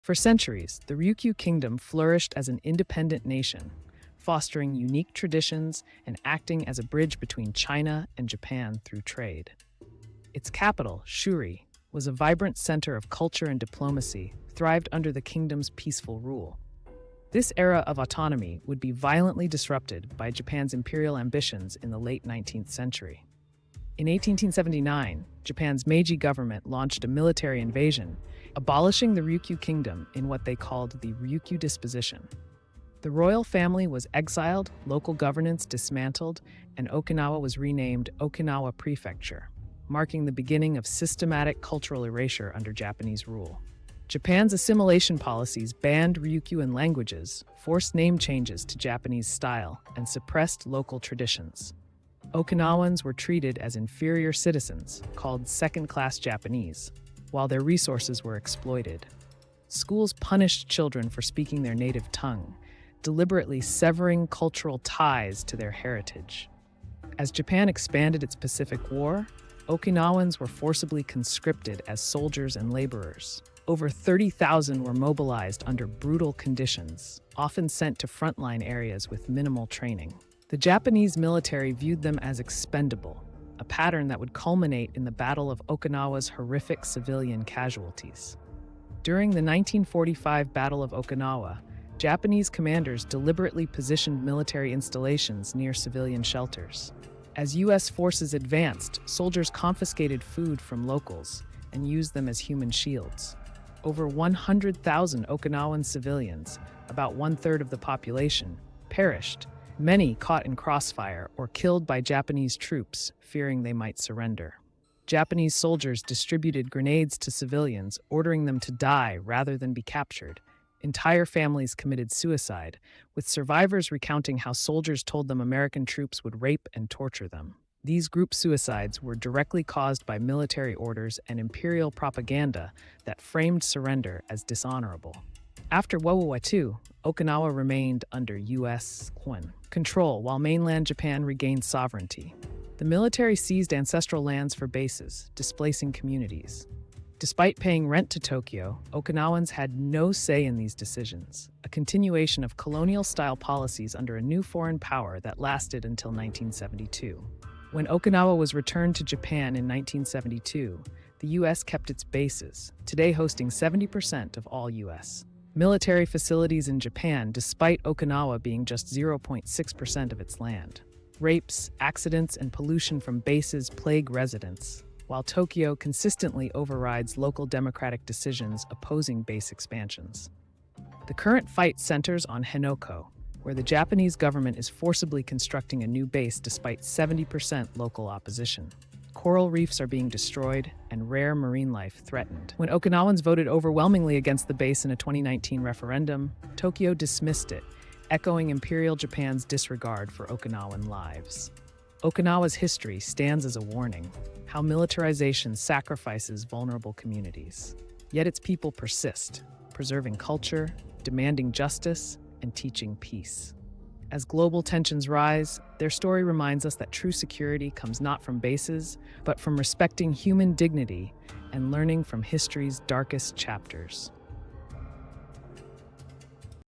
For centuries, the Ryukyu kingdom flourished as an independent nation, fostering unique traditions and acting as a bridge between China and Japan through trade. Its capital, Shuri, was a vibrant center of culture and diplomacy, thrived under the kingdom's peaceful rule. This era of autonomy would be violently disrupted by Japan's imperial ambitions in the late 19th century. In 1879, Japan's Meiji government launched a military invasion, abolishing the Ryukyu kingdom in what they called the Ryukyu disposition. The royal family was exiled, local governance dismantled, and Okinawa was renamed Okinawa Prefecture, marking the beginning of systematic cultural erasure under Japanese rule. Japan's assimilation policies banned Ryukyuan languages, forced name changes to Japanese style, and suppressed local traditions. Okinawans were treated as inferior citizens, called second-class Japanese, while their resources were exploited. Schools punished children for speaking their native tongue, deliberately severing cultural ties to their heritage. As Japan expanded its Pacific War, Okinawans were forcibly conscripted as soldiers and laborers. Over 30,000 were mobilized under brutal conditions, often sent to frontline areas with minimal training. The Japanese military viewed them as expendable, a pattern that would culminate in the Battle of Okinawa's horrific civilian casualties. During the 1945 Battle of Okinawa, Japanese commanders deliberately positioned military installations near civilian shelters. As U.S. forces advanced, soldiers confiscated food from locals and used them as human shields. Over 100,000 Okinawan civilians, about one-third of the population, perished, many caught in crossfire or killed by Japanese troops, fearing they might surrender. Japanese soldiers distributed grenades to civilians, ordering them to die rather than be captured. Entire families committed suicide, with survivors recounting how soldiers told them American troops would rape and torture them. These group suicides were directly caused by military orders and imperial propaganda that framed surrender as dishonorable. After World War II, Okinawa remained under U.S. control while mainland Japan regained sovereignty. The military seized ancestral lands for bases, displacing communities. Despite paying rent to Tokyo, Okinawans had no say in these decisions, a continuation of colonial-style policies under a new foreign power that lasted until 1972. When Okinawa was returned to Japan in 1972, the U.S. kept its bases, today hosting 70% of all U.S. military facilities in Japan, despite Okinawa being just 0.6% of its land. Rapes, accidents, and pollution from bases plague residents, while Tokyo consistently overrides local democratic decisions opposing base expansions. The current fight centers on Henoko, where the Japanese government is forcibly constructing a new base despite 70% local opposition. Coral reefs are being destroyed and rare marine life threatened. When Okinawans voted overwhelmingly against the base in a 2019 referendum, Tokyo dismissed it, echoing Imperial Japan's disregard for Okinawan lives. Okinawa's history stands as a warning, how militarization sacrifices vulnerable communities. Yet its people persist, preserving culture, demanding justice, and teaching peace. As global tensions rise, their story reminds us that true security comes not from bases, but from respecting human dignity and learning from history's darkest chapters.